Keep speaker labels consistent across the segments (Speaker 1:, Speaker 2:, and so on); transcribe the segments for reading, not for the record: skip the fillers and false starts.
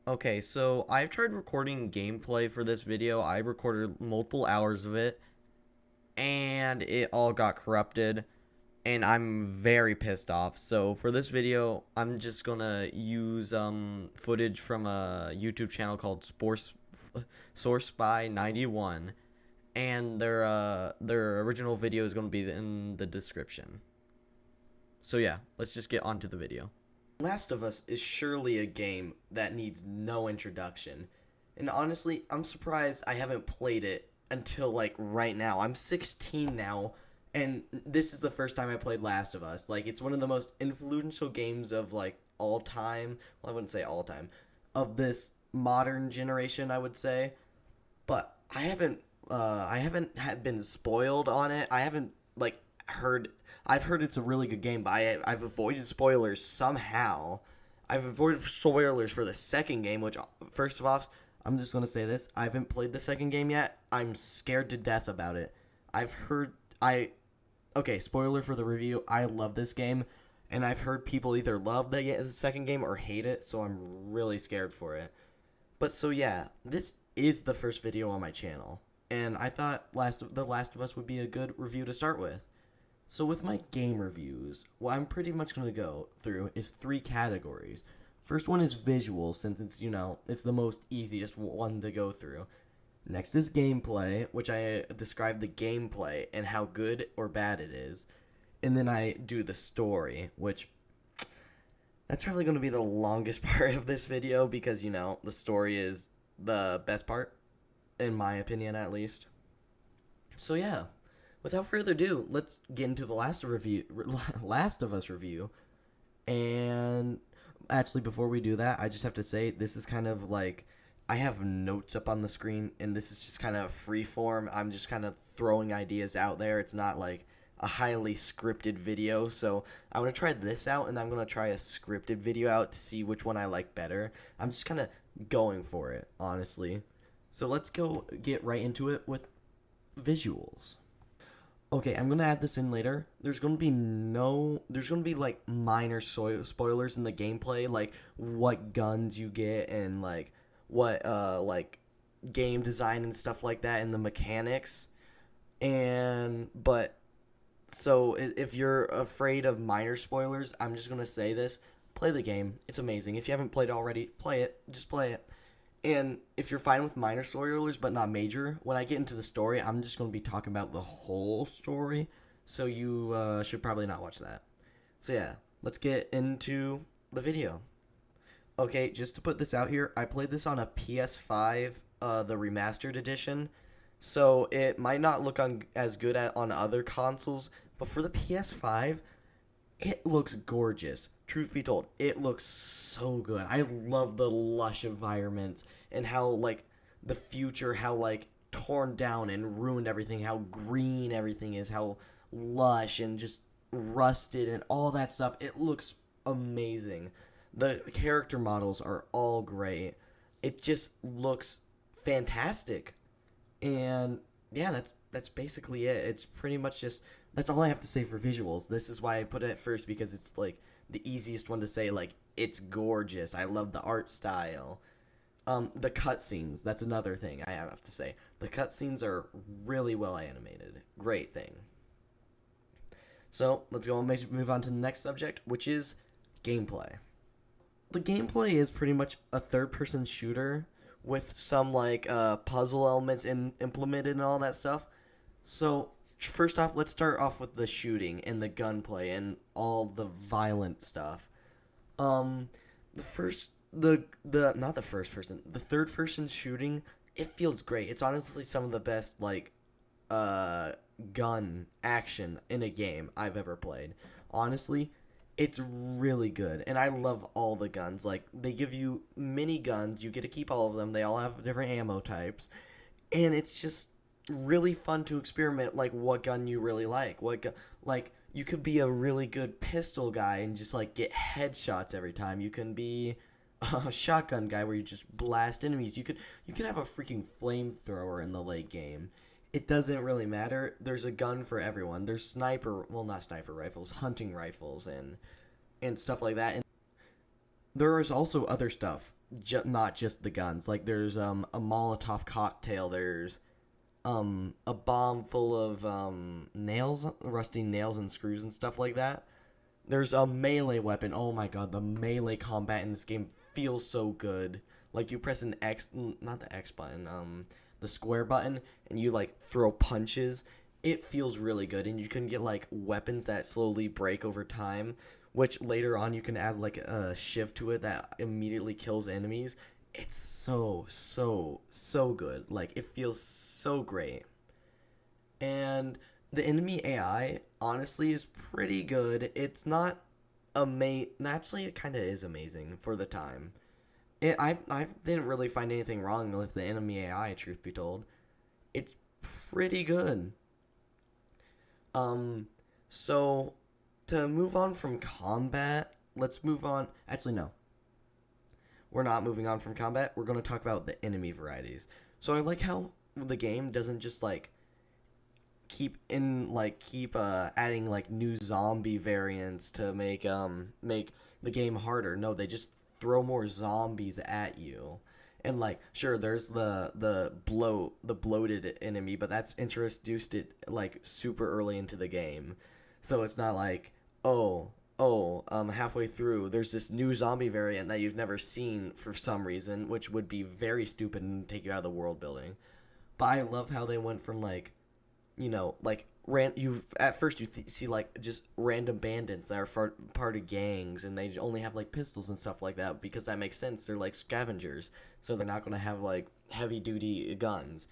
Speaker 1: Okay, so I've tried recording gameplay for this video. I recorded multiple hours of it, and it all got corrupted, and I'm very pissed off. So for this video, I'm just gonna use footage from a YouTube channel called Source Spy 91, and their original video is gonna be in the description. So yeah, let's just get onto the video. Last of Us is surely a game that needs no introduction. And honestly, I'm surprised I haven't played it until like right now. I'm 16 now, and this is the first time I played Last of Us. Like, it's one of the most influential games of like all time. Well, I wouldn't say all time. Of this modern generation, I would say. But I haven't had been spoiled on it. I haven't like heard I've heard it's a really good game, but I've avoided spoilers somehow. I've avoided spoilers for the second game, which, first of all, I'm just going to say this. I haven't played the second game yet. I'm scared to death about it. Okay, spoiler for the review. I love this game, and I've heard people either love the second game or hate it, so I'm really scared for it. But so yeah, this is the first video on my channel, and I thought The Last of Us would be a good review to start with. So with my game reviews, what I'm pretty much going to go through is 3 categories. First one is visuals, since it's the most easiest one to go through. Next is gameplay, which I describe the gameplay and how good or bad it is. And then I do the story, which that's probably going to be the longest part of this video because, the story is the best part, in my opinion at least. So yeah. Without further ado, let's get into the Last of Us review. And actually, before we do that, I just have to say this is kind of like I have notes up on the screen, and this is just kind of free form. I'm just kind of throwing ideas out there. It's not like a highly scripted video. So I want to try this out, and I'm going to try a scripted video out to see which one I like better. I'm just kind of going for it, honestly. So let's go get right into it with visuals. Okay, I'm gonna add this in later. There's gonna be like minor spoilers in the gameplay, like what guns you get and like what like game design and stuff like that and the mechanics. But so if you're afraid of minor spoilers, I'm just gonna say this: play the game. It's amazing. If you haven't played it already, play it. Just play it. And if you're fine with minor spoilers but not major, when I get into the story, I'm just going to be talking about the whole story, so you should probably not watch that. So yeah, let's get into the video. Okay, just to put this out here, I played this on a PS5, the remastered edition, so it might not look as good on other consoles, but for the PS5, it looks gorgeous. Truth be told, it looks so good. I love the lush environments and how, like, the future, how, like, torn down and ruined everything, how green everything is, how lush and just rusted and all that stuff. It looks amazing. The character models are all great. It just looks fantastic. And yeah, that's basically it. It's pretty much just that's all I have to say for visuals. This is why I put it at first, because it's like the easiest one to say. Like, it's gorgeous. I love the art style. The cutscenes, that's another thing I have to say. The cutscenes are really well animated. Great thing. So let's go and move on to the next subject, which is gameplay. The gameplay is pretty much a third-person shooter with some like puzzle elements implemented and all that stuff. So first off, let's start off with the shooting and the gunplay and all the violent stuff. The third person shooting, it feels great. It's honestly some of the best like gun action in a game I've ever played. Honestly, it's really good, and I love all the guns. Like, they give you mini guns, you get to keep all of them, they all have different ammo types, and it's just really fun to experiment, like, what gun you really like. Like, you could be a really good pistol guy and just, like, get headshots every time. You can be a shotgun guy where you just blast enemies. You could have a freaking flamethrower in the late game. It doesn't really matter. There's a gun for everyone. There's not sniper rifles, hunting rifles, and stuff like that. And there is also other stuff not just the guns. Like there's a Molotov cocktail. There's a bomb full of nails, rusty nails and screws and stuff like that. There's a melee weapon. Oh my god, the melee combat in this game feels so good. Like you press an X, not the X button, the square button, and you like throw punches. It feels really good, and you can get like weapons that slowly break over time, which later on you can add like a shiv to it that immediately kills enemies. It's so good. Like it feels so great. And the enemy AI honestly is pretty good. It's not actually it kind of is amazing for the time. I didn't really find anything wrong with the enemy AI, truth be told. It's pretty good. So to move on from combat, let's move on. Actually, no. We're not moving on from combat. We're going to talk about the enemy varieties. So I like how the game doesn't just like keep adding like new zombie variants to make the game harder. No, they just throw more zombies at you. And like sure there's the bloated enemy, but that's introduced it like super early into the game. So it's not like, halfway through there's this new zombie variant that you've never seen for some reason, which would be very stupid and take you out of the world building. But I love how they went from like, like you at first see like just random bandits that are part of gangs, and they only have like pistols and stuff like that because that makes sense. They're like scavengers, so they're not going to have like heavy duty guns.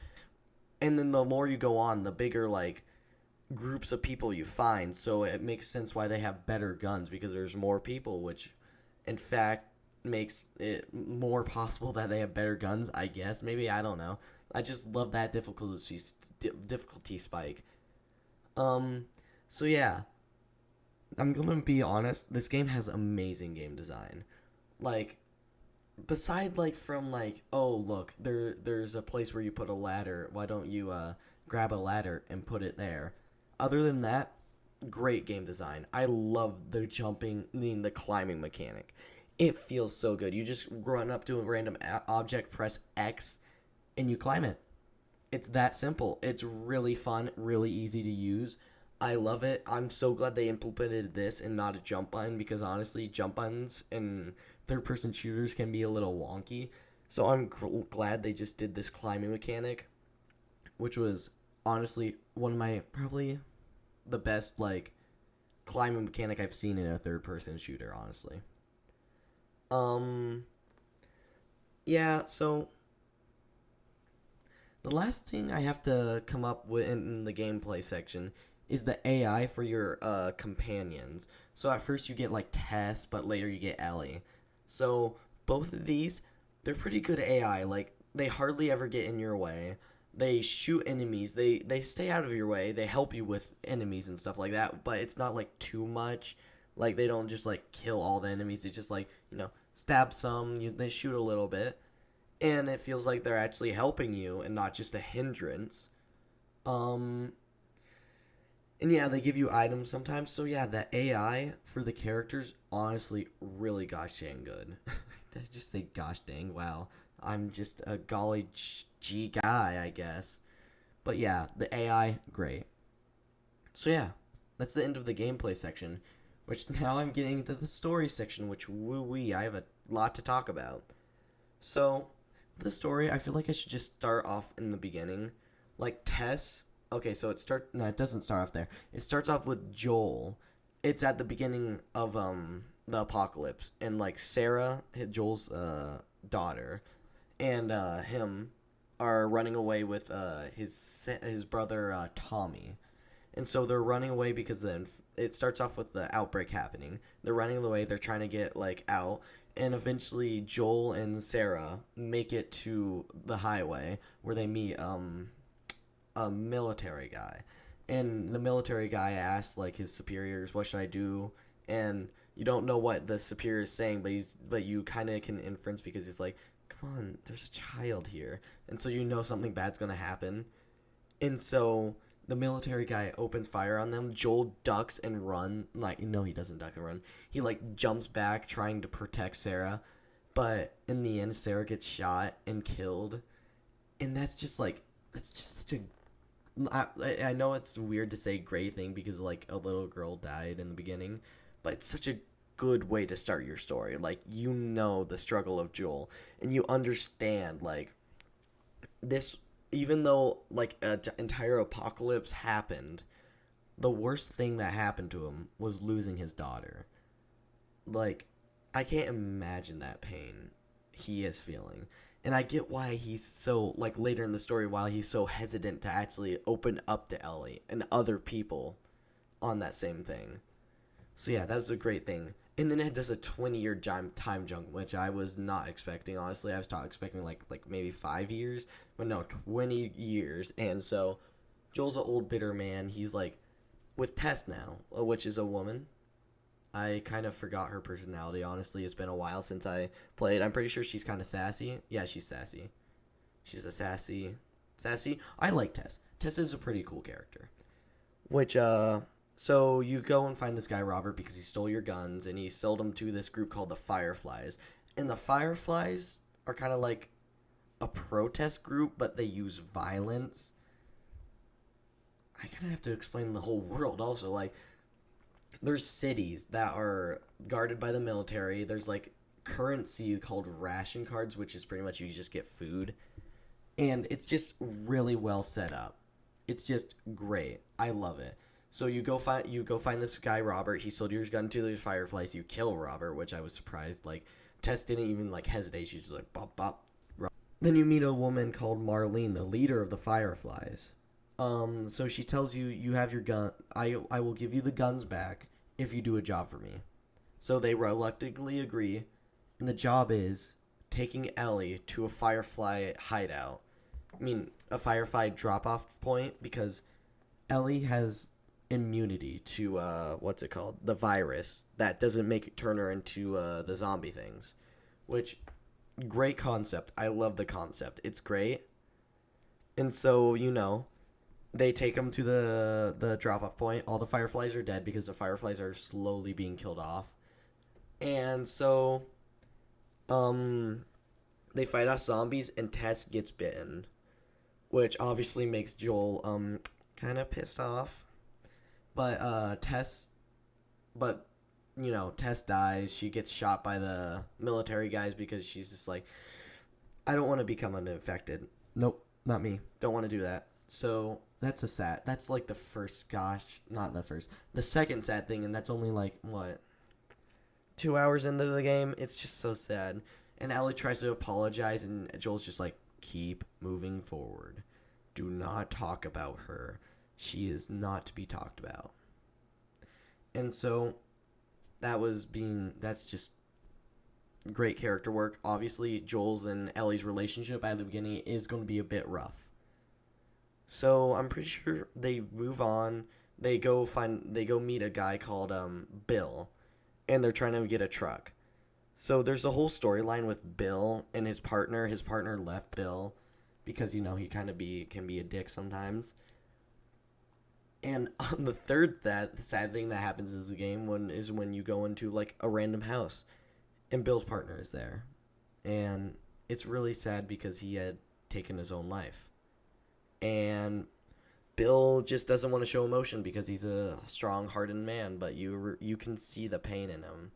Speaker 1: And then the more you go on, the bigger like groups of people you find, so it makes sense why they have better guns because there's more people, which in fact makes it more possible that they have better guns, I guess. Maybe, I don't know. I just love that difficulty spike. So yeah, I'm gonna be honest, this game has amazing game design. Like, beside like from like, oh look, there's a place where you put a ladder, why don't you grab a ladder and put it there. Other than that, great game design. I love the the climbing mechanic. It feels so good. You just run up to a random object, press X, and you climb it. It's that simple. It's really fun, really easy to use. I love it. I'm so glad they implemented this and not a jump button, because honestly, jump buttons in third-person shooters can be a little wonky. So I'm glad they just did this climbing mechanic, which was honestly one of my probably the best like climbing mechanic I've seen in a third-person shooter, honestly. Yeah, so the last thing I have to come up with in the gameplay section is the AI for your companions. So at first you get like Tess, but later you get Ellie. So both of these, they're pretty good AI. Like they hardly ever get in your way. They shoot enemies. They stay out of your way. They help you with enemies and stuff like that. But it's not like too much. Like they don't just like kill all the enemies. They just like stab some. They shoot a little bit, and it feels like they're actually helping you and not just a hindrance. Um, and yeah, they give you items sometimes. So yeah, the AI for the characters, honestly, really gosh dang good. Did I just say gosh dang? Wow. I'm just a golly G guy, I guess. But yeah, the AI, great. So yeah, that's the end of the gameplay section, which now I'm getting into the story section, which woo-wee, I have a lot to talk about. So, the story, I feel like I should just start off in the beginning. Like, Tess, okay, so no, it doesn't start off there. It starts off with Joel. It's at the beginning of, the apocalypse, and, like, Sarah, Joel's, daughter, and, him are running away with, his brother, Tommy. And so they're running away because then it starts off with the outbreak happening. They're running away, they're trying to get, like, out, and eventually Joel and Sarah make it to the highway where they meet a military guy. And the military guy asks like his superiors, "What should I do?" And you don't know what the superior is saying, but you kind of can inference because he's like, "Come on, there's a child here." And so you know something bad's going to happen. And so the military guy opens fire on them. Joel ducks and run. Like, no, he doesn't duck and run. He, like, jumps back trying to protect Sarah. But in the end, Sarah gets shot and killed, and that's just such a. I know it's weird to say great thing because like a little girl died in the beginning, but it's such a good way to start your story. Like you know the struggle of Joel, and you understand like this. Even though like an entire apocalypse happened, the worst thing that happened to him was losing his daughter. Like I can't imagine that pain he is feeling. And I get why he's so, like, later in the story, why he's so hesitant to actually open up to Ellie and other people on that same thing. So, yeah, that was a great thing. And then it does a 20-year time jump, which I was not expecting, honestly. I was expecting, like maybe 5 years. But no, 20 years. And so, Joel's an old, bitter man. He's, like, with Tess now, which is a woman. I kind of forgot her personality, honestly. It's been a while since I played. I'm pretty sure she's kind of sassy. Yeah, she's sassy. She's a sassy. I like Tess. Tess is a pretty cool character. Which, so you go and find this guy, Robert, because he stole your guns, and he sold them to this group called the Fireflies. And the Fireflies are kind of like a protest group, but they use violence. I kind of have to explain the whole world also, like, there's cities that are guarded by the military. There's like currency called ration cards, which is pretty much you just get food. And it's just really well set up. It's just great. I love it. So you go find this guy Robert. He sold your gun to the Fireflies. You kill Robert, which I was surprised. Like Tess didn't even like hesitate. She's just like bop bop. Then you meet a woman called Marlene, the leader of the Fireflies. So she tells you, you have your gun. I will give you the guns back if you do a job for me. So they reluctantly agree, and the job is taking Ellie to a Firefly hideout. I mean, a Firefly drop-off point, because Ellie has immunity to, what's it called? The virus that doesn't turn her into, the zombie things. Which, great concept. I love the concept. It's great. And so, they take them to the drop-off point. All the Fireflies are dead because the Fireflies are slowly being killed off. And so, they fight off zombies, and Tess gets bitten, which obviously makes Joel, kind of pissed off. But, Tess dies. She gets shot by the military guys because she's just like, I don't want to become uninfected. Nope, not me. Don't want to do that. So that's like the second sad thing, and that's only like, what, 2 hours into the game? It's just so sad. And Ellie tries to apologize, and Joel's just like, keep moving forward. Do not talk about her. She is not to be talked about. And so, that's just great character work. Obviously, Joel's and Ellie's relationship at the beginning is going to be a bit rough. So I'm pretty sure they move on. They go meet a guy called Bill, and they're trying to get a truck. So there's a whole storyline with Bill and his partner. His partner left Bill because he kind of can be a dick sometimes. And on the third sad thing that happens in the game is when you go into like a random house, and Bill's partner is there, and it's really sad because he had taken his own life. And Bill just doesn't want to show emotion because he's a strong-hearted man, but you can see the pain in him.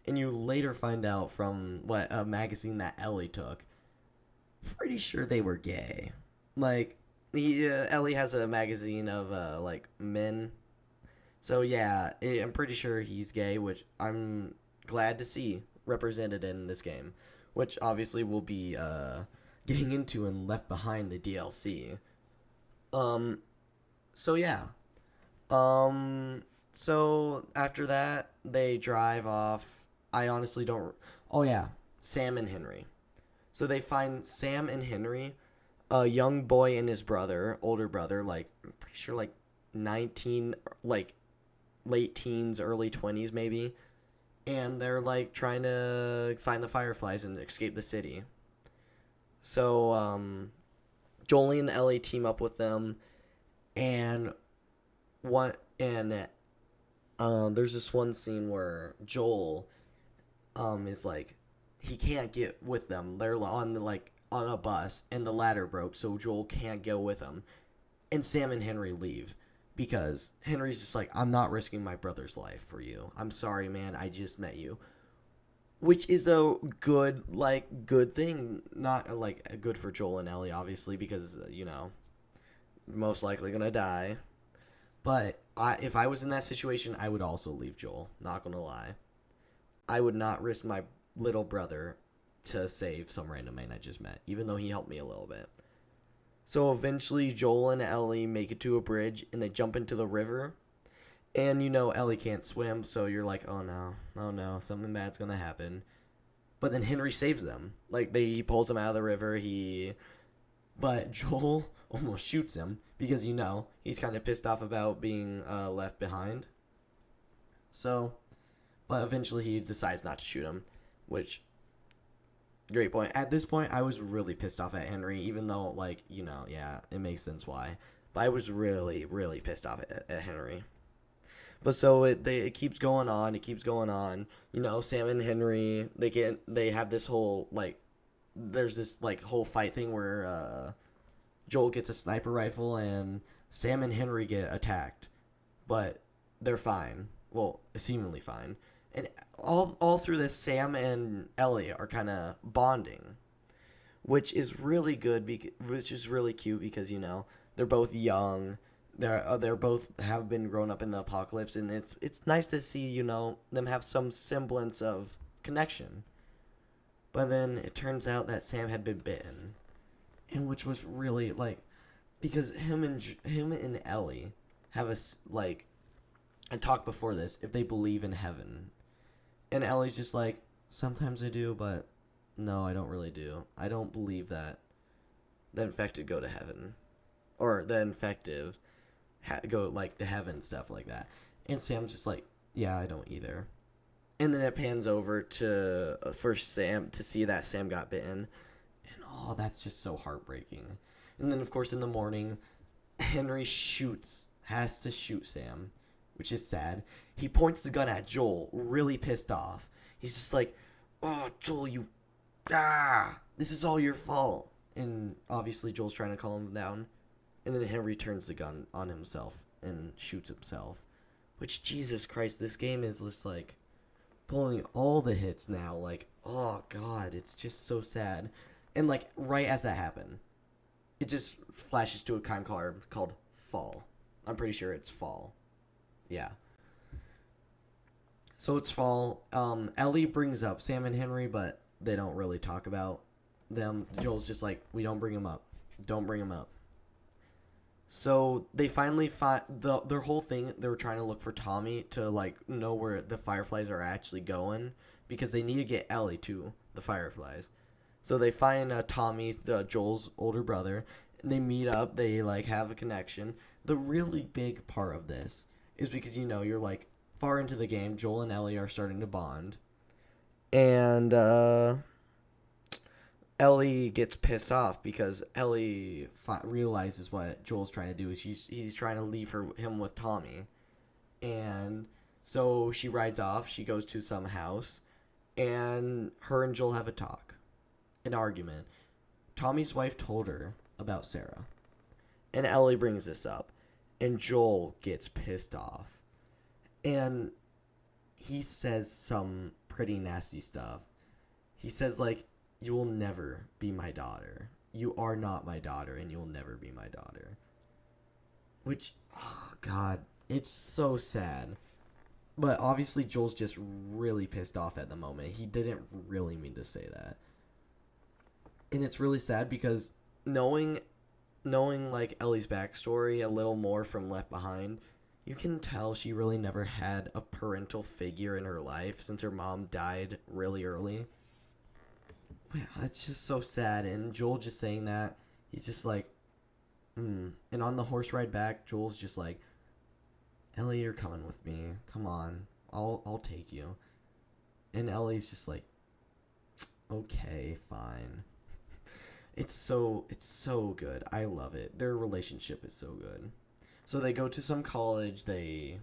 Speaker 1: And you later find out from a magazine that Ellie took. Pretty sure they were gay. Like, Ellie has a magazine of like men. So yeah, I'm pretty sure he's gay, which I'm glad to see represented in this game, which obviously will be getting into and Left Behind the DLC. So yeah. So after that, they drive off. I honestly don't. Oh yeah, Sam and Henry. So they find Sam and Henry, a young boy and his older brother, like I'm pretty sure like 19, like late teens, early 20s maybe, and they're like trying to find the Fireflies and escape the city. So Jolie and Ellie team up with them, and there's this one scene where Joel is like, he can't get with them. They're on on a bus, and the ladder broke, so Joel can't go with them. And Sam and Henry leave because Henry's just like, I'm not risking my brother's life for you. I'm sorry, man. I just met you. Which is a good thing. Not good for Joel and Ellie, obviously, because, most likely gonna die. But if I was in that situation, I would also leave Joel. Not gonna lie. I would not risk my little brother to save some random man I just met, even though he helped me a little bit. So eventually Joel and Ellie make it to a bridge, and they jump into the river. And Ellie can't swim, so you're like, oh no, something bad's gonna happen. But then Henry saves them. He pulls them out of the river, but Joel almost shoots him, because he's kind of pissed off about being left behind. So, but eventually he decides not to shoot him, which, great point. At this point, I was really pissed off at Henry, even though, yeah, it makes sense why. But I was really, really pissed off at Henry. But so it keeps going on. It keeps going on. Sam and Henry, they have this whole, there's this, whole fight thing where Joel gets a sniper rifle and Sam and Henry get attacked. But they're fine. Well, seemingly fine. And all through this, Sam and Ellie are kind of bonding, which is really good, which is really cute because, they're both young. They're both have been grown up in the apocalypse, and it's nice to see, them have some semblance of connection. But then it turns out that Sam had been bitten, and which was really, because him and Ellie have I talked before this, if they believe in heaven. And Ellie's just like, sometimes I do, but no, I don't really do. I don't believe that the infected go to heaven. Or the infective go, to heaven, stuff like that. And Sam's just like, yeah, I don't either. And then it pans over to first Sam to see that Sam got bitten. And, that's just so heartbreaking. And then, of course, in the morning, Henry has to shoot Sam, which is sad. He points the gun at Joel, really pissed off. He's just like, oh, Joel, this is all your fault. And obviously Joel's trying to calm him down. And then Henry turns the gun on himself and shoots himself. Which, Jesus Christ, this game is just pulling all the hits now. Oh God, it's just so sad. And right as that happened, it just flashes to a time card called Fall. I'm pretty sure it's Fall. Yeah. So it's Fall. Ellie brings up Sam and Henry, but they don't really talk about them. Joel's just like, we don't bring them up. Don't bring them up. So they finally find their whole thing. They were trying to look for Tommy to know where the Fireflies are actually going, because they need to get Ellie to the Fireflies. So they find Tommy, Joel's older brother, and they meet up. They have a connection. The really big part of this is because you're far into the game. Joel and Ellie are starting to bond, and Ellie gets pissed off because Ellie realizes what Joel's trying to do is he's trying to leave him with Tommy. And so she rides off. She goes to some house, and her and Joel have a talk, an argument. Tommy's wife told her about Sarah, and Ellie brings this up, and Joel gets pissed off, and he says some pretty nasty stuff. He says you will never be my daughter. You are not my daughter, and you'll never be my daughter. Which, oh God, it's so sad. But obviously Joel's just really pissed off at the moment. He didn't really mean to say that. And it's really sad because knowing Ellie's backstory a little more from Left Behind, you can tell she really never had a parental figure in her life since her mom died really early. It's just so sad. And Joel just saying that, he's just and on the horse ride back, Joel's just like, Ellie, you're coming with me. Come on, I'll take you. And Ellie's just like, okay, fine. It's so good. I love it. Their relationship is so good. So they go to some college. They're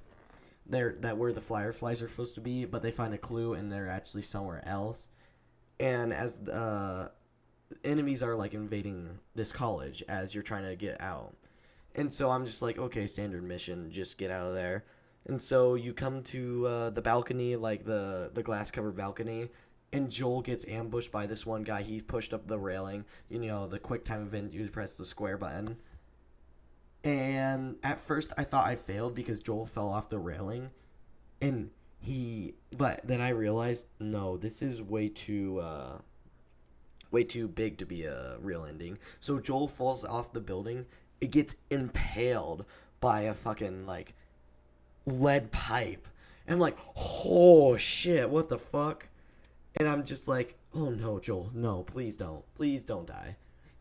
Speaker 1: where the Fireflies are supposed to be, but they find a clue and they're actually somewhere else. And as enemies are like invading this college as you're trying to get out. And so I'm just like, okay, standard mission, just get out of there. And so you come to the balcony, like the glass covered balcony, and Joel gets ambushed by this one guy. He pushed up the railing, you know, the quick time event, you press the square button. And at first I thought I failed because Joel fell off the railing. And but then I realized, no, this is way too big to be a real ending. So Joel falls off the building. It gets impaled by a fucking like lead pipe. And I'm like, oh shit, what the fuck? And I'm just like, oh no, Joel, no, please don't. Please don't die.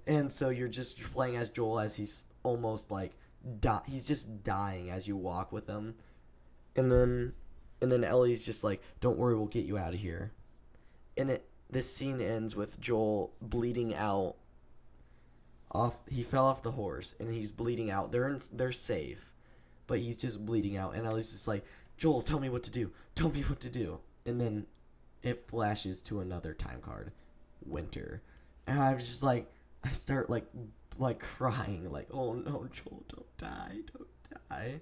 Speaker 1: And so you're just playing as Joel as he's almost like he's just dying as you walk with him. And then Ellie's just like, don't worry, we'll get you out of here. And this scene ends with Joel bleeding out. He fell off the horse and he's bleeding out. They're safe, but he's just bleeding out. And Ellie's just like, Joel, tell me what to do. Tell me what to do. And then it flashes to another time card, winter. And I was just like, I start like crying, like, oh no, Joel, don't die.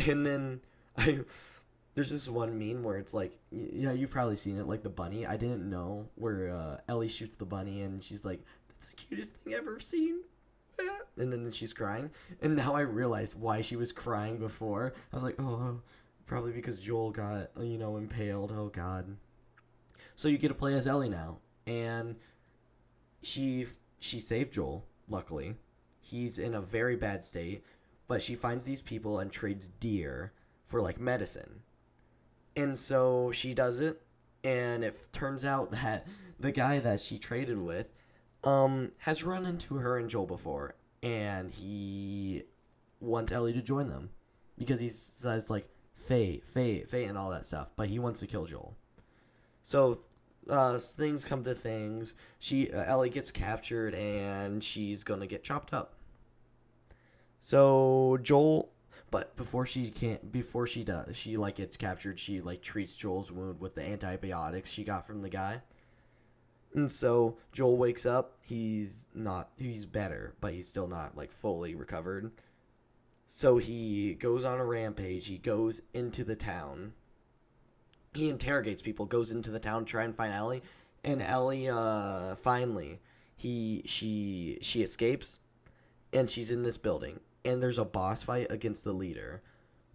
Speaker 1: And then there's this one meme where it's like, yeah, you've probably seen it, like the bunny. I didn't know where Ellie shoots the bunny and she's like, that's the cutest thing I've ever seen. And then she's crying. And now I realize why she was crying before. I was like, oh, probably because Joel got, impaled. Oh, God. So you get to play as Ellie now. And she saved Joel, luckily. He's in a very bad state. But she finds these people and trades deer for, like, medicine. And so she does it. And it turns out that the guy that she traded with has run into her and Joel before, and he wants Ellie to join them because he says like Faye, and all that stuff, but he wants to kill Joel. So things come to things. Ellie gets captured and she's gonna get chopped up. So Joel, but before she does, she like gets captured. She like treats Joel's wound with the antibiotics she got from the guy. And so Joel wakes up. He's better, but he's still not like fully recovered. So he goes on a rampage. He goes into the town. He interrogates people, goes into the town to try and find Ellie. And Ellie, finally, she escapes, and she's in this building. And there's a boss fight against the leader,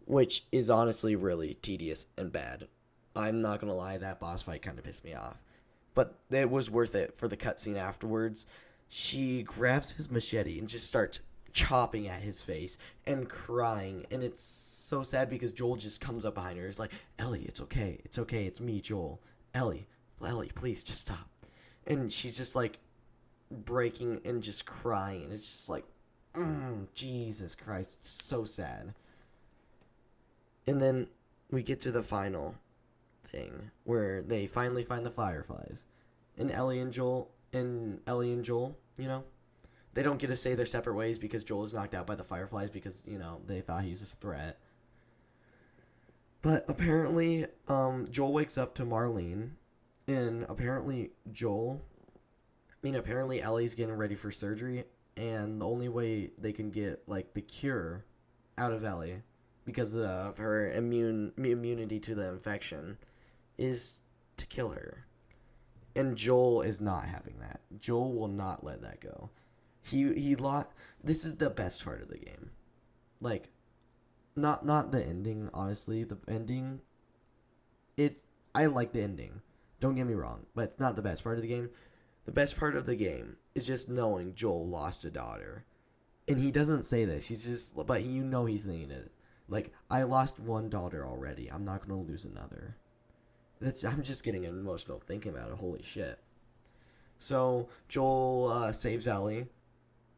Speaker 1: which is honestly really tedious and bad. I'm not gonna lie, that boss fight kind of pissed me off. But it was worth it for the cutscene afterwards. She grabs his machete and just starts chopping at his face and crying. And it's so sad because Joel just comes up behind her. He's like, Ellie, it's okay. It's okay. It's me, Joel. Ellie, please, just stop. And she's just like breaking and just crying. And it's just like, Jesus Christ. It's so sad. And then we get to the final thing where they finally find the Fireflies, and Ellie and Joel, they don't get to say their separate ways because Joel is knocked out by the Fireflies because they thought he's a threat. But apparently Joel wakes up to Marlene, and apparently Ellie's getting ready for surgery, and the only way they can get like the cure out of Ellie because of her immunity to the infection is to kill her. And Joel is not having that. Joel will not let that go. This is the best part of the game. Like, not the ending, honestly. The ending, I like the ending. Don't get me wrong, but it's not the best part of the game. The best part of the game is just knowing Joel lost a daughter. And he doesn't say this. But he's thinking it. Like, I lost one daughter already. I'm not going to lose another. I'm just getting emotional thinking about it. Holy shit. So Joel saves Ellie,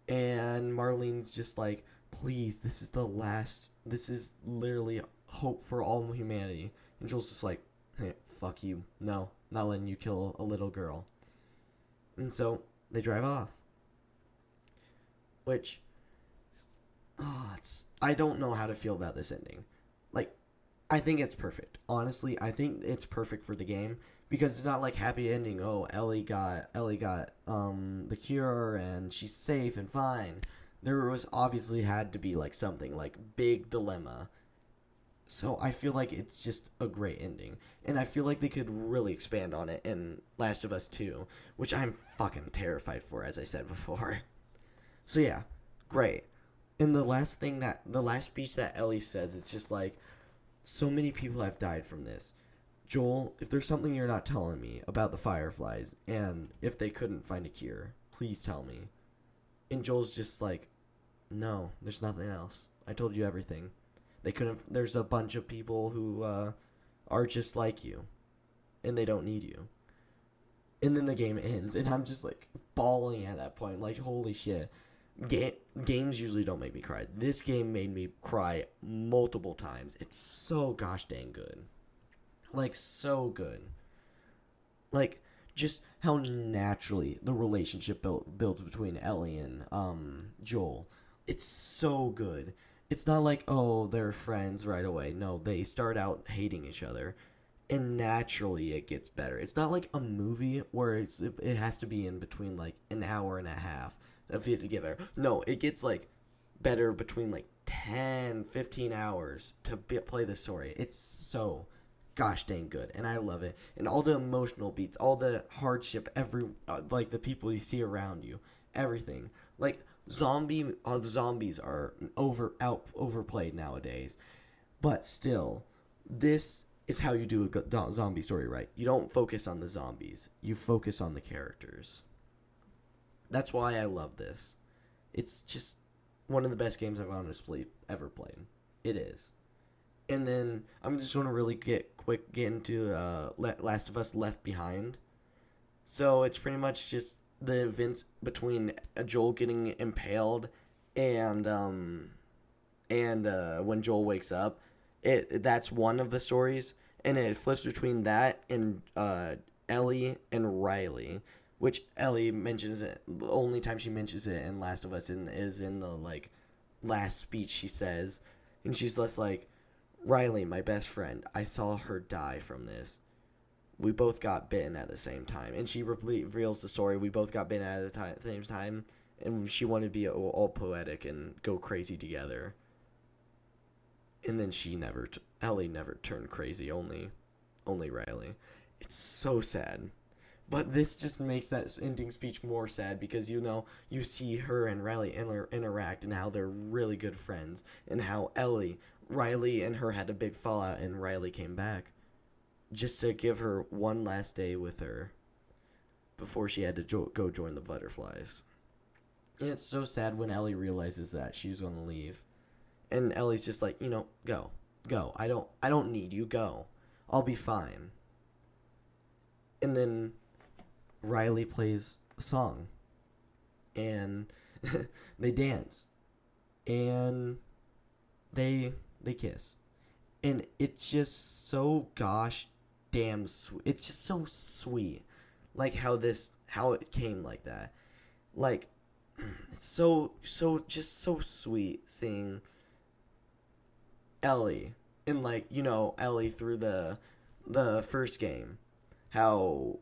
Speaker 1: and Marlene's just like, please, this is literally hope for all humanity. And Joel's just like, hey, fuck you. No, not letting you kill a little girl. And so they drive off. Which, I don't know how to feel about this ending. Like, I think it's perfect. Honestly, I think it's perfect for the game because it's not like happy ending. Oh, Ellie got the cure and she's safe and fine. There was obviously had to be like something like big dilemma. So I feel like it's just a great ending, and I feel like they could really expand on it in Last of Us 2, which I'm fucking terrified for, as I said before. So yeah, great. And the last speech that Ellie says, it's just like, so many people have died from this. Joel, if there's something you're not telling me about the Fireflies, and if they couldn't find a cure, please tell me. And Joel's just like, no, there's nothing else. I told you everything. They couldn't. There's a bunch of people who are just like you, and they don't need you. And then the game ends, and I'm just like bawling at that point. Like, holy shit. Games usually don't make me cry. This game made me cry multiple times. It's so gosh dang good. Like, so good. Like, just how naturally the relationship builds between Ellie and Joel. It's so good. It's not like, oh, they're friends right away. No, they start out hating each other, and naturally it gets better. It's not like a movie where it has to be in between like an hour and a half of it together. No, it gets like better between like 10, 15 hours to play the story. It's so gosh dang good, and I love it. And all the emotional beats, all the hardship, like the people you see around you, everything. Like the zombies are overplayed nowadays, but still, this is how you do a good zombie story right. You don't focus on the zombies, you focus on the characters. That's why I love this. It's just one of the best games I've honestly ever played. It is. And then I'm just going to really get into Last of Us Left Behind. So it's pretty much just the events between Joel getting impaled and when Joel wakes up. That's one of the stories, and it flips between that and Ellie and Riley, which Ellie mentions it. The only time she mentions it in Last of Us is in the like last speech she says, and she's less like, Riley, my best friend, I saw her die from this. We both got bitten at the same time. And she reveals the story. We both got bitten at the same time. And she wanted to be all poetic and go crazy together. And then Ellie never turned crazy. Only Riley. It's so sad. But this just makes that ending speech more sad because, you see her and Riley interact and how they're really good friends. And how Riley and her had a big fallout, and Riley came back just to give her one last day with her before she had to go join the Butterflies. And it's so sad when Ellie realizes that she's going to leave. And Ellie's just like, go. I don't need you. Go. I'll be fine. And then Riley plays a song. And they dance. And they kiss. And it's just so gosh damn sweet. It's just so sweet. Like how it came like that. Like, it's so sweet seeing Ellie and like, Ellie through the first game. Through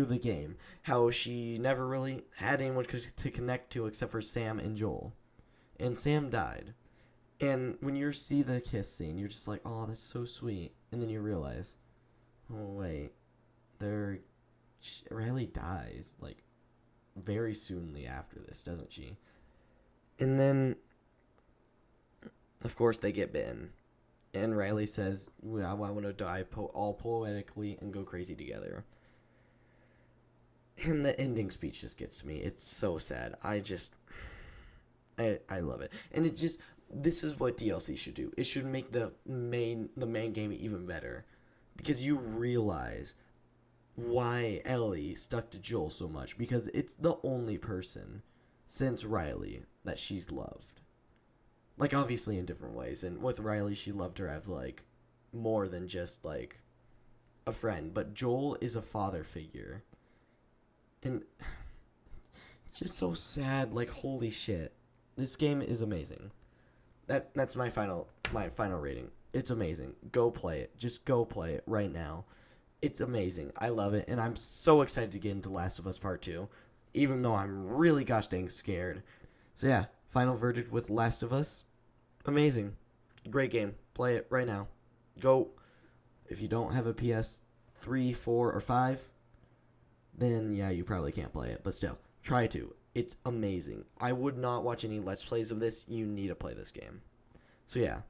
Speaker 1: the game. How she never really had anyone to connect to except for Sam and Joel. And Sam died. And when you see the kiss scene, you're just like, oh, that's so sweet. And then you realize, oh, wait, Riley dies, like, very soonly after this, doesn't she? And then, of course, they get bitten. And Riley says, I want to die all poetically and go crazy together. And the ending speech just gets to me. It's so sad. I love it. And this is what DLC should do. It should make the main game even better. Because you realize why Ellie stuck to Joel so much. Because it's the only person since Riley that she's loved. Like, obviously in different ways. And with Riley, she loved her as, like, more than just, like, a friend. But Joel is a father figure. And it's just so sad. Like, holy shit. This game is amazing. That's my final rating. It's amazing. Go play it. Just go play it right now. It's amazing. I love it, and I'm so excited to get into Last of Us Part 2, even though I'm really gosh dang scared. So yeah, final verdict with Last of Us. Amazing. Great game. Play it right now. Go. If you don't have a PS3, 4, or 5, then yeah, you probably can't play it. But still, try to. It's amazing. I would not watch any Let's Plays of this. You need to play this game. So yeah,